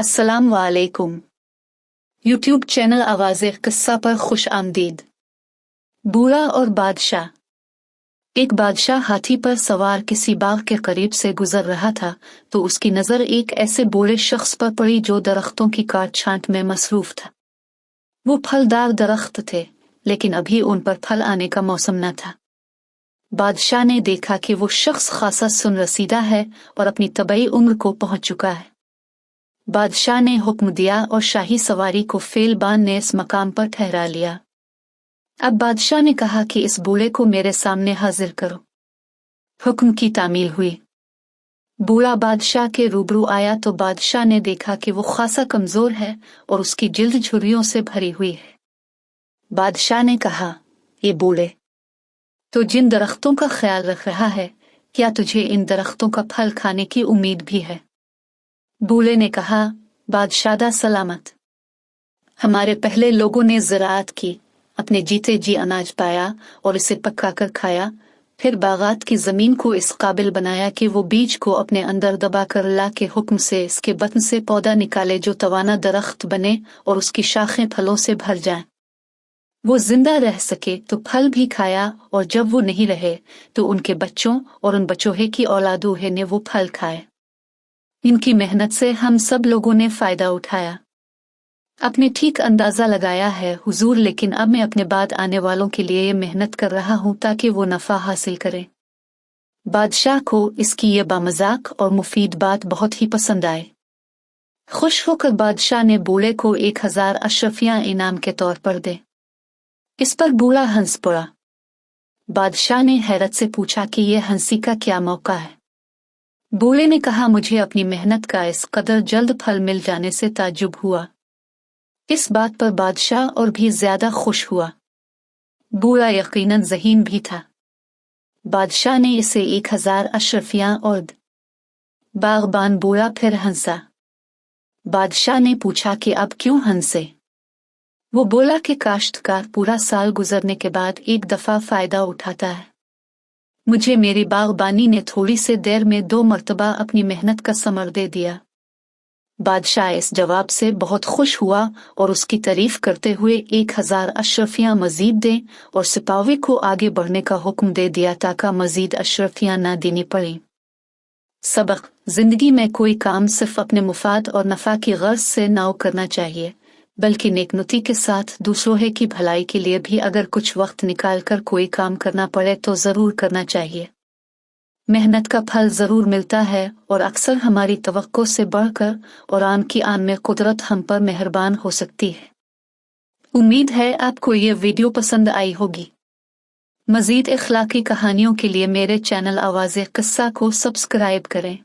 अस्सलाम वालेकुम। YouTube channel आवाज़े किस्सा पर खुश आमदीद। बूढ़ा और बादशाह। एक बादशाह हाथी पर सवार किसी बाग के करीब से गुजर रहा था तो उसकी नज़र एक ऐसे बूढ़े शख्स पर पड़ी जो दरख्तों की काट छांट में मसरूफ था। वो फलदार दरख्त थे लेकिन अभी उन पर फल आने का मौसम न था। बादशाह ने देखा कि वो शख्स खासा सुनरसीदा है और अपनी तबई उम्र को पहुंच चुका है। बादशाह ने हुक्म दिया और शाही सवारी को फेलबान ने इस मकाम पर ठहरा लिया। अब बादशाह ने कहा कि इस बूढ़े को मेरे सामने हाजिर करो। हुक्म की तामील हुई। बूढ़ा बादशाह के रूबरू आया तो बादशाह ने देखा कि वो खासा कमजोर है और उसकी जिल्द झुर्रियों से भरी हुई है। बादशाह ने कहा, ये बूढ़े, तो जिन दरख्तों का ख्याल रख रहा है, क्या तुझे इन दरख्तों का फल खाने की उम्मीद भी है? बूढ़े ने कहा, बादशाह सलामत। हमारे पहले लोगों ने ज़राअत की, अपने जीते जी अनाज पाया और इसे पका कर खाया, फिर बागात की ज़मीन को इस काबिल बनाया कि वो बीज को अपने अंदर दबा कर अल्लाह के हुक्म से इसके बतन से पौधा निकाले जो तवाना दरख्त बने और उसकी शाखें फलों से भर जाएं। वो जिंदा रह सके तो फल भी खाया और जब वो नहीं रहे तो उनके बच्चों और उन बचोहे की औलादों ने वो फल खाए। इनकी मेहनत से हम सब लोगों ने फायदा उठाया। अपने ठीक अंदाजा लगाया है हुजूर, लेकिन अब मैं अपने बाद आने वालों के लिए ये मेहनत कर रहा हूँ ताकि वो नफा हासिल करें। बादशाह को इसकी ये बामजाक और मुफीद बात बहुत ही पसंद आए। खुश होकर बादशाह ने बूढ़े को 1000 अशरफियां इनाम के तौर पर दे। इस पर बूढ़ा हंस पड़ा। बादशाह ने हैरत से पूछा कि यह हंसी का क्या मौका है? बूढ़े ने कहा, मुझे अपनी मेहनत का इस कदर जल्द फल मिल जाने से ताज्जुब हुआ। इस बात पर बादशाह और भी ज्यादा खुश हुआ। बूढ़ा यकीनन ज़हीन भी था। बादशाह ने इसे 1000 अशरफियां और बागबान बूढ़ा फिर हंसा। बादशाह ने पूछा कि अब क्यों हंसे? वो बोला कि काश्तकार पूरा साल गुजरने के बाद एक दफा फायदा उठाता है। मुझे मेरी बागबानी ने थोड़ी से देर में 2 मर्तबा अपनी मेहनत का समर दे दिया। बादशाह इस जवाब से बहुत खुश हुआ और उसकी तारीफ करते हुए 1000 अशरफियां मजीद दें और सिपाही को आगे बढ़ने का हुक्म दे दिया ताकि मजीद अशरफियां न देनी पड़ी। सबक: जिंदगी में कोई काम सिर्फ अपने मुफाद और नफा की गर्ज से ना करना चाहिए, बल्कि नेकनुती के साथ दूसरों की भलाई के लिए भी अगर कुछ वक्त निकाल कर कोई काम करना पड़े तो जरूर करना चाहिए। मेहनत का फल जरूर मिलता है और अक्सर हमारी तवक्को से बढ़कर और आन की आन में कुदरत हम पर मेहरबान हो सकती है। उम्मीद है आपको ये वीडियो पसंद आई होगी। मजीद इखलाकी कहानियों के लिए मेरे चैनल आवाज़े किस्सा को सब्सक्राइब करें।